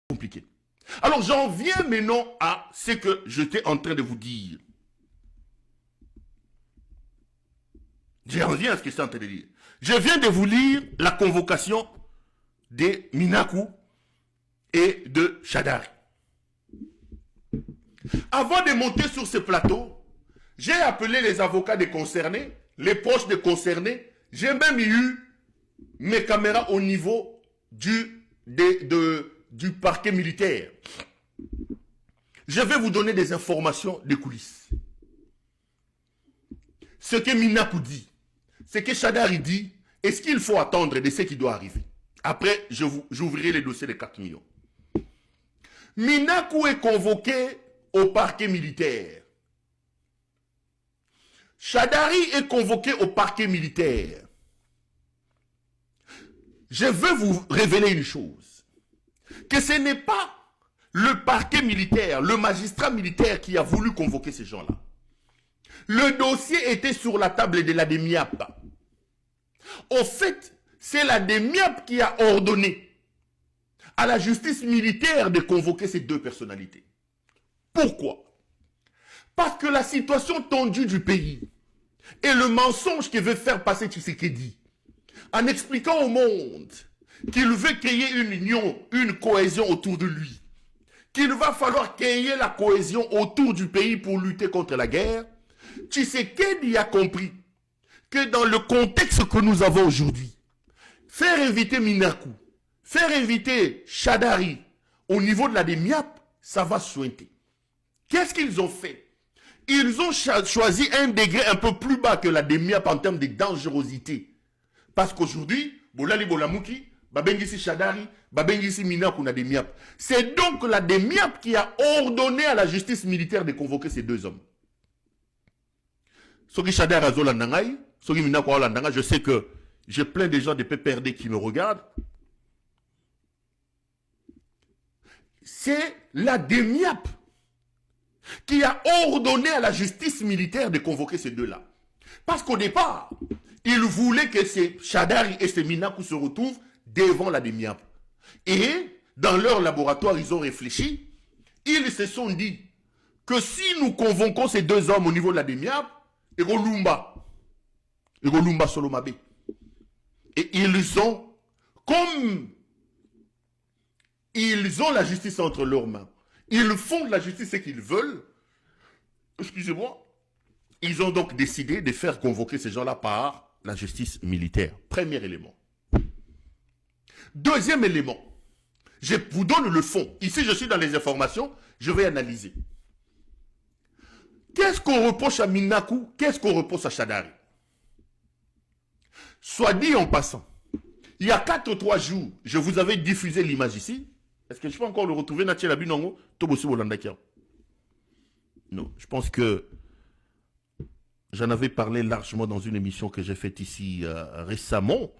compliqué. Alors j'en viens maintenant à ce que j'étais en train de vous dire. J'en viens à ce que j'étais en train de dire. Je viens de vous lire la convocation de Minakou et de Shadari. Avant de monter sur ce plateau, j'ai appelé les avocats des concernés, les proches des concernés. J'ai même eu mes caméras au niveau du parquet militaire. Je vais vous donner des informations de coulisses. Ce que Minakou dit, ce que Shadari dit, et ce qu'il faut attendre de ce qui doit arriver. Après, j'ouvrirai les dossiers de 4 millions. Minakou est convoqué au parquet militaire. Shadari est convoqué au parquet militaire. Je veux vous révéler une chose. Que ce n'est pas le parquet militaire, le magistrat militaire qui a voulu convoquer ces gens-là. Le dossier était sur la table de la DEMIAP. Au fait, c'est la DEMIAP qui a ordonné à la justice militaire de convoquer ces deux personnalités. Pourquoi? Parce que la situation tendue du pays et le mensonge que veut faire passer Tshisekedi en expliquant au monde qu'il veut créer une union, une cohésion autour de lui, qu'il va falloir créer la cohésion autour du pays pour lutter contre la guerre, Tshisekedi a compris que dans le contexte que nous avons aujourd'hui, faire inviter Minakou, faire inviter Shadari au niveau de la DEMIAP, ça va sointer. Qu'est-ce qu'ils ont fait? Ils ont choisi un degré un peu plus bas que la DEMIAP en termes de dangerosité. Parce qu'aujourd'hui, Bolali Bolamouki, Babengisi Shadari, Babengisi Minakou na DEMIAP. C'est donc la DEMIAP qui a ordonné à la justice militaire de convoquer ces deux hommes. Soki Shadari Azolandangay, Soki Minakou Azolandangay, je sais que j'ai plein de gens de PPRD qui me regardent. C'est la DEMIAP qui a ordonné à la justice militaire de convoquer ces deux-là. Parce qu'au départ, ils voulaient que ces Shadari et ces Minakou se retrouvent devant la DEMIAP. Et dans leur laboratoire, ils ont réfléchi. Ils se sont dit que si nous convoquons ces deux hommes au niveau de la DEMIAP, Egolumba Solomabe. Et ils ont, comme ils ont la justice entre leurs mains, ils font de la justice ce qu'ils veulent. Excusez-moi. Ils ont donc décidé de faire convoquer ces gens-là par la justice militaire. Premier élément. Deuxième élément. Je vous donne le fond. Ici, je suis dans les informations. Je vais analyser. Qu'est-ce qu'on reproche à Minakou? Qu'est-ce qu'on reproche à Shadari? Soit dit en passant, il y a 4 ou 3 jours, je vous avais diffusé l'image ici. Est-ce que je peux encore le retrouver, Natia Labinongo, Tobosu Bolandakia? Non, je pense que j'en avais parlé largement dans une émission que j'ai faite ici récemment.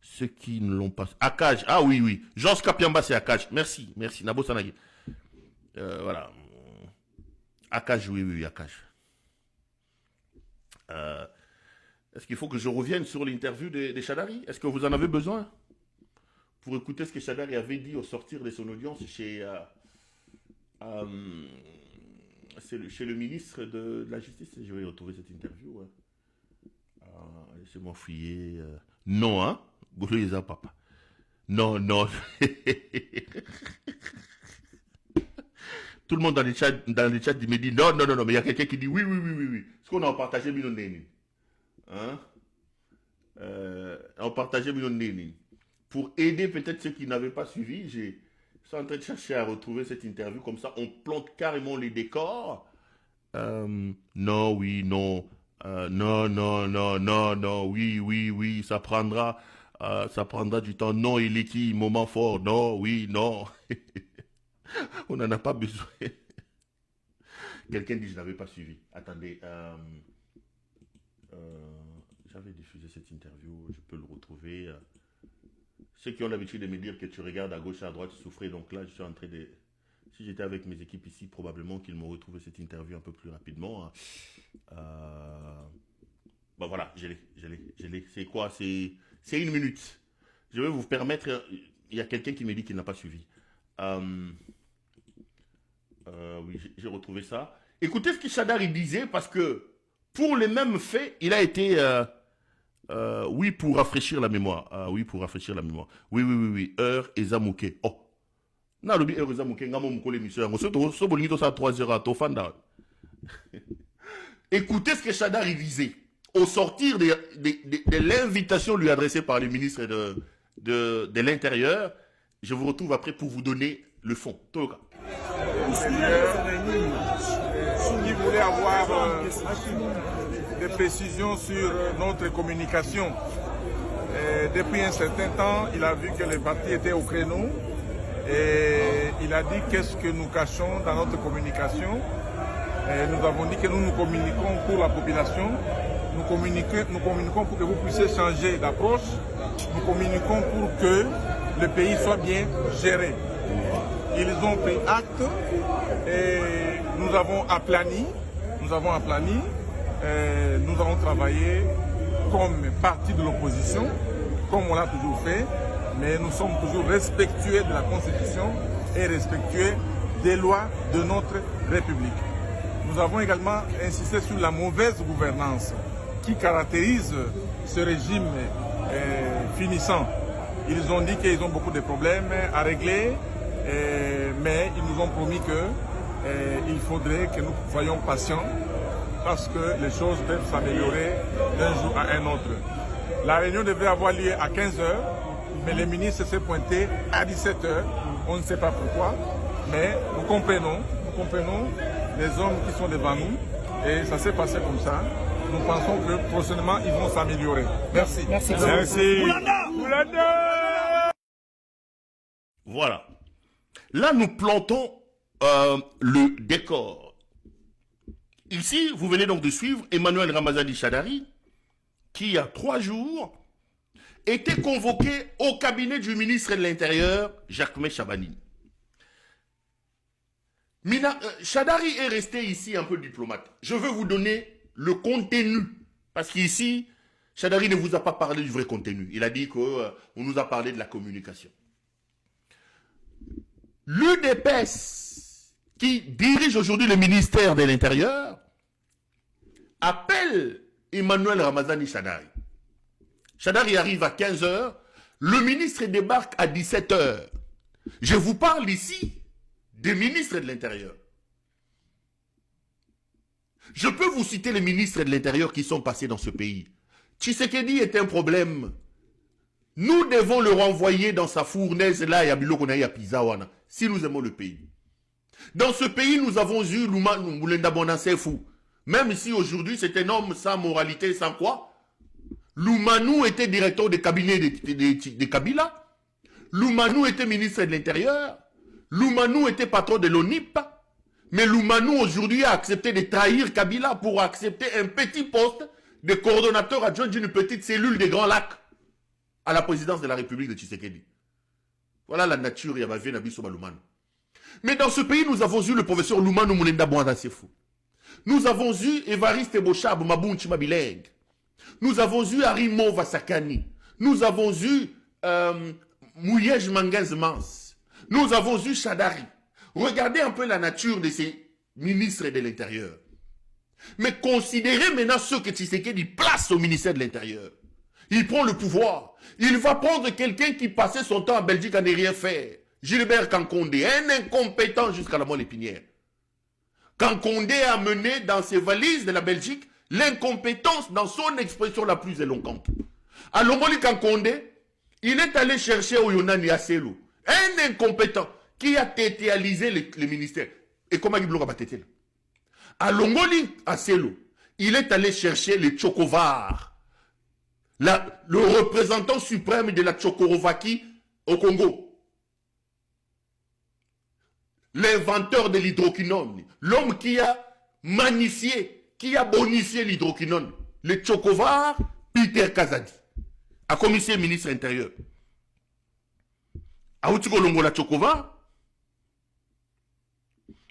Ceux qui ne l'ont pas... Akaj, ah oui, oui. Jean Skapiamba, c'est Akaj. Merci, merci. Nabo Sanagi. Voilà. Akaj, oui, oui, Akaj. Est-ce qu'il faut que je revienne sur l'interview de Shadari? Est-ce que vous en avez besoin? Pour écouter ce que Shadari avait dit au sortir de son audience chez le ministre de la Justice. Je vais retrouver cette interview. Laissez-moi fouiller. Non, hein? Goulouisa, papa. Non, non. Tout le monde dans les chats me dit non, non, non, non, mais il y a quelqu'un qui dit oui, oui, oui, oui, oui. Ce qu'on a partagé, hein? On partageait pour aider peut-être ceux qui n'avaient pas suivi. Je suis en train de chercher à retrouver cette interview. Comme ça, on plante carrément les décors. Non, oui, non. Non, non, non, non, non. Oui, oui, oui. Ça prendra du temps. Non, il est qui? Moment fort. Non, oui, non. On n'en a pas besoin. Quelqu'un dit je n'avais pas suivi. Attendez. J'avais diffusé cette interview. Je peux le retrouver. Ceux qui ont l'habitude de me dire que tu regardes à gauche et à droite, tu souffrais. Donc là, je suis en train de... Si j'étais avec mes équipes ici, probablement qu'ils m'ont retrouvé cette interview un peu plus rapidement. Bon voilà, je l'ai. C'est quoi? C'est 1 minute. Je vais vous permettre... Il y a quelqu'un qui me dit qu'il n'a pas suivi. Oui, j'ai retrouvé ça. Écoutez ce que Chadari disait, parce que pour les mêmes faits, il a été... oui, pour rafraîchir la mémoire. Oui, pour rafraîchir la mémoire. Oui. Heure et Zamouké. Oh. Na lobi heure et Zamouké. Ngamo mukole mission. So bolingito sa 3 heures à Tofanda. Écoutez ce que Chadari disait au sortir de l'invitation lui adressée par le ministre de l'Intérieur. Je vous retrouve après pour vous donner le fond. Toka. Il voulait avoir des précisions sur notre communication. Depuis un certain temps, il a vu que les partis étaient au créneau et il a dit qu'est-ce que nous cachons dans notre communication. Nous avons dit que nous communiquons pour la population, nous communiquons pour que vous puissiez changer d'approche, nous communiquons pour que le pays soit bien géré. Ils ont pris acte et nous avons aplani, nous avons travaillé comme parti de l'opposition, comme on l'a toujours fait, mais nous sommes toujours respectueux de la Constitution et respectueux des lois de notre République. Nous avons également insisté sur la mauvaise gouvernance qui caractérise ce régime finissant. Ils ont dit qu'ils ont beaucoup de problèmes à régler, mais ils nous ont promis qu'il faudrait que nous soyons patients parce que les choses peuvent s'améliorer d'un jour à un autre. La réunion devait avoir lieu à 15 h, mais le ministre s'est pointé à 17 h. On ne sait pas pourquoi, mais nous comprenons les hommes qui sont devant nous et ça s'est passé comme ça. Nous pensons que prochainement ils vont s'améliorer. Merci. Merci. Voilà. Là, nous plantons le décor. Ici, vous venez donc de suivre Emmanuel Ramazani Chadari, qui, il y a 3 jours, était convoqué au cabinet du ministre de l'Intérieur, Jacquemain Chabani. Chadari est resté ici un peu diplomate. Je veux vous donner le contenu. Parce qu'ici, Chadari ne vous a pas parlé du vrai contenu. Il a dit qu'on nous a parlé de la communication. L'UDPS, qui dirige aujourd'hui le ministère de l'Intérieur, appelle Emmanuel Ramazani Chadari. Chadari arrive à 15 h, le ministre débarque à 17 h. Je vous parle ici des ministres de l'Intérieur. Je peux vous citer les ministres de l'Intérieur qui sont passés dans ce pays. Tshisekedi est un problème. Nous devons le renvoyer dans sa fournaise là, à Pizawana, si nous aimons le pays. Dans ce pays, nous avons eu Luma Moulenda Bonasefou. Même si aujourd'hui c'est un homme sans moralité, sans quoi. Loumanou était directeur de cabinet de Kabila. Loumanou était ministre de l'Intérieur. Loumanou était patron de l'ONIP. Mais Loumanou aujourd'hui a accepté de trahir Kabila pour accepter un petit poste de coordonnateur adjoint d'une petite cellule des Grands Lacs à la présidence de la République de Tshisekedi. Voilà la nature, Yamavé Nabiso Loumanou. Mais dans ce pays, nous avons eu le professeur Loumanou Moulenda Bouanda-Sefou. Nous avons eu Évariste Bochab Mabounchi Mabileng. Nous avons eu Arimo Vasakani. Nous avons eu Mouyej Manguez Mans. Nous avons eu Chadari. Regardez un peu la nature de ces ministres de l'Intérieur. Mais considérez maintenant ceux que Tshisekedi place au ministère de l'Intérieur. Il prend le pouvoir. Il va prendre quelqu'un qui passait son temps en Belgique à ne rien faire. Gilbert Kankonde, un incompétent jusqu'à la moelle épinière. Kankonde a mené dans ses valises de la Belgique l'incompétence dans son expression la plus éloquente. À Lomoli Kankonde, il est allé chercher Oyonani Aselo, un incompétent qui a tétéalisé le ministère. Et comment il bloque à tété? À Lomoli Aselo, il est allé chercher les Tchokovar, le représentant suprême de la Tchokorovaquie au Congo. L'inventeur de l'hydroquinone, l'homme qui a magnifié, qui a bonifié l'hydroquinone, le Tchokovar, Peter Kazadi, a commissaire ministre intérieur. A Outiko Longola Tchokovar,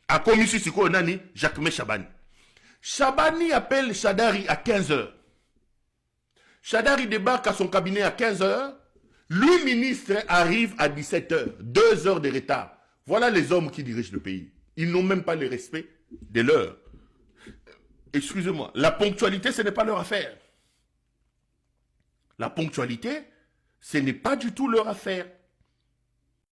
a commissaire Siko Nani, Jacquemain Chabani. Chabani appelle Chadari à 15 h. Chadari débarque à son cabinet à 15 h. Le ministre arrive à 17 h, 2 heures de retard. Voilà les hommes qui dirigent le pays. Ils n'ont même pas le respect des leurs. Excusez-moi, la ponctualité, ce n'est pas leur affaire. La ponctualité, ce n'est pas du tout leur affaire.